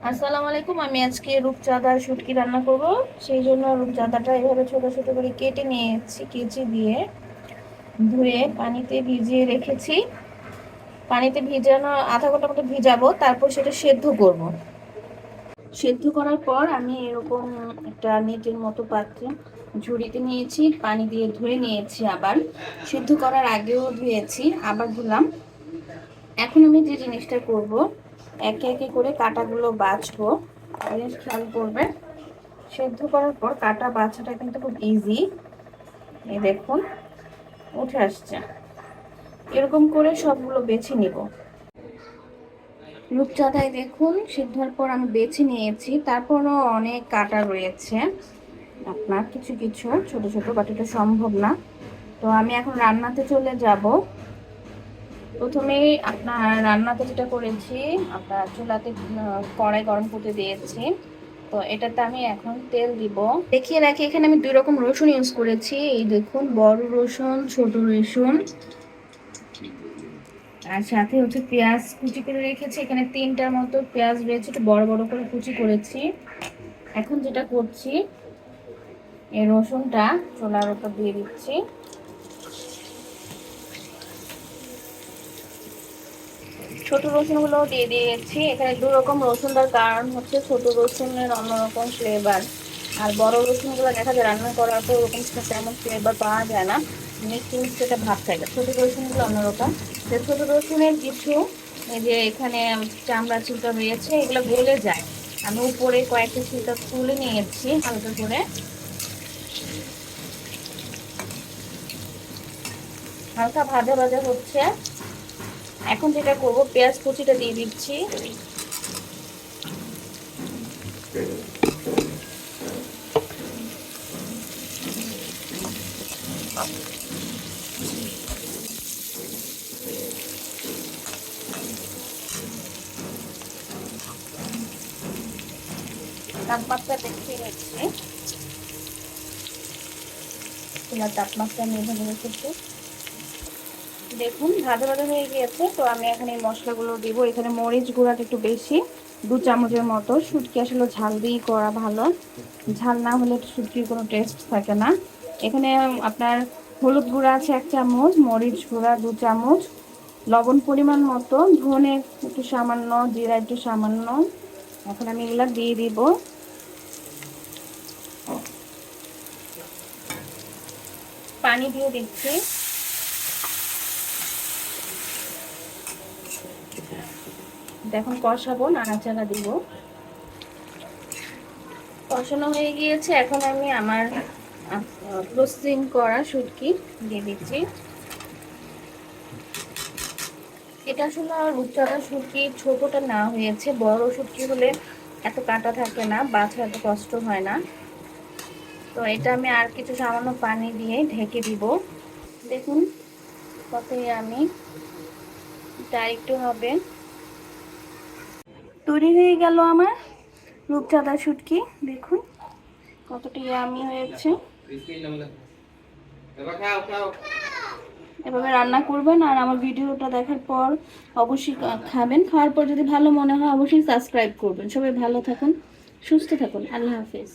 আসসালামু আলাইকুম। আমি আজকে রূপচাঁদা শুটকি রান্না করব। সেই জন্য রূপচাঁদাটা এভাবে ছোট ছোট করে কেটে নিয়েছি, কেচি দিয়ে ধুয়ে পানিতে ভিজিয়ে রেখেছি। পানিতে ভিজানো আধা ঘন্টা মতো ভিজাবো, তারপর সেটা সেদ্ধ করব। সেদ্ধ করার পর আমি এরকম একটা নেটের মতো পাত্রে ঝুড়িতে নিয়েছি, পানি দিয়ে ধুয়ে নিয়েছি। আবার সেদ্ধ করার আগেও ধুয়েছি, আবার ধুলাম। এখন আমি যে জিনিসটা করব, একে একে করে কাঁটাগুলো বাছবো। জিনিস খেয়াল করবে, সেদ্ধ করার পর কাটা বাছাটা কিন্তু খুব ইজি। এই দেখুন, উঠে আসছে। এরকম করে সবগুলো বেছে নিব। রূপচাঁদায় দেখুন সিদ্ধর পর আমি বেছে নিয়েছি, তারপরও অনেক কাটা রয়েছে। আপনার কিছু কিছু ছোট ছোট, বাট এটা সম্ভব না। তো আমি এখন রান্নাতে চলে যাব। প্রথমেই আপনার রান্নাতে যেটা করেছি, আপনার চুলাতে কড়াই গরম করতে দিয়েছি। তো এটাতে আমি এখন তেল দিব। দেখিয়ে রাখি, এখানে আমি দুই রকম রসুন ইউজ করেছি। এই দেখুন, বড় রসুন, ছোট রসুন, আর সাথে হচ্ছে পেঁয়াজ কুচি করে রেখেছি। এখানে তিনটার মতো পেঁয়াজ রয়েছে, একটু বড় বড় করে কুচি করেছি। এখন যেটা করছি, এই রসুনটা চুলার উপর দিয়ে দিচ্ছি। ছোট রসুনগুলো দিয়ে দিয়েছি। এখানে দু রকম রসুন দেওয়ার কারণ হচ্ছে ছোট রসুনের অন্যরকম ফ্লেভার, আর বড় রসুনগুলো দেখা যায় রান্না করার পর ওরকম তেমন ফ্লেভার পাওয়া যায় না, মিষ্টি মিষ্টি একটা ভাব থাকে। ছোট রসুনগুলো অন্যরকম। ছোট রসুনের কিছু এই যে এখানে চামড়া ছিলকা রয়েছে, এগুলো গলে যায়। আমি উপরে কয়েকটা ছিলকা তুলে নিয়েছি হালকা করে। হালকা ভাজা ভাজা হচ্ছে। এখন যেটা করব, পেঁয়াজ কুচিটা দিয়ে দিচ্ছি। তাপমাত্রা দেখে নিচ্ছি, চুলার তাপমাত্রা নির্ধারণ রেখেছি। দেখুন ভাজা ভাজা হয়ে গিয়েছে। তো আমি এখন এই মশলাগুলো দিব। এখানে মরিচ গুঁড়াটা একটু বেশি, 2 চামচের মতো। শুটকি আসলে ঝাল দিয়েই করা ভালো, ঝাল না হলে শুটকির কোনো টেস্ট থাকে না। এখানে আপনার হলুদ গুঁড়া আছে 1 চামচ, মরিচ গুঁড়া 2 চামচ, লবণ পরিমাণ মতো, ধনে একটু সামান্য, জিরা একটু সামান্য। এখন আমি এগুলা দিয়ে দিব। পানি দিয়ে দিচ্ছি। দেখুন কষাবো, নাড়াচাড়া দিব। কষানো হয়ে গিয়েছে। এখন আমি আমার প্রসেসিং করা শুটকি দিয়ে দিচ্ছি। এটা আসলে রূপচাঁদা শুটকি ছোটটা না হয়েছে, বড় শুটকি হলে এত কাটা থাকে না, বাছা এত কষ্ট হয় না। তো এটা আমি আর কিছু সামান্য পানি দিয়ে ঢেকে দিব। দেখুন কতই আমি, এটা একটু হবে। তৈরি হয়ে গেল আমার রূপচাঁদা শুটকি। দেখুন কতটা ইয়ামি হয়েছে। এভাবে রান্না করবেন, আর আমার ভিডিওটা দেখার পর অবশ্যই খাবেন। খাওয়ার পর যদি ভালো মনে হয় অবশ্যই সাবস্ক্রাইব করবেন। সবাই ভালো থাকুন, সুস্থ থাকুন। আল্লাহ হাফেজ।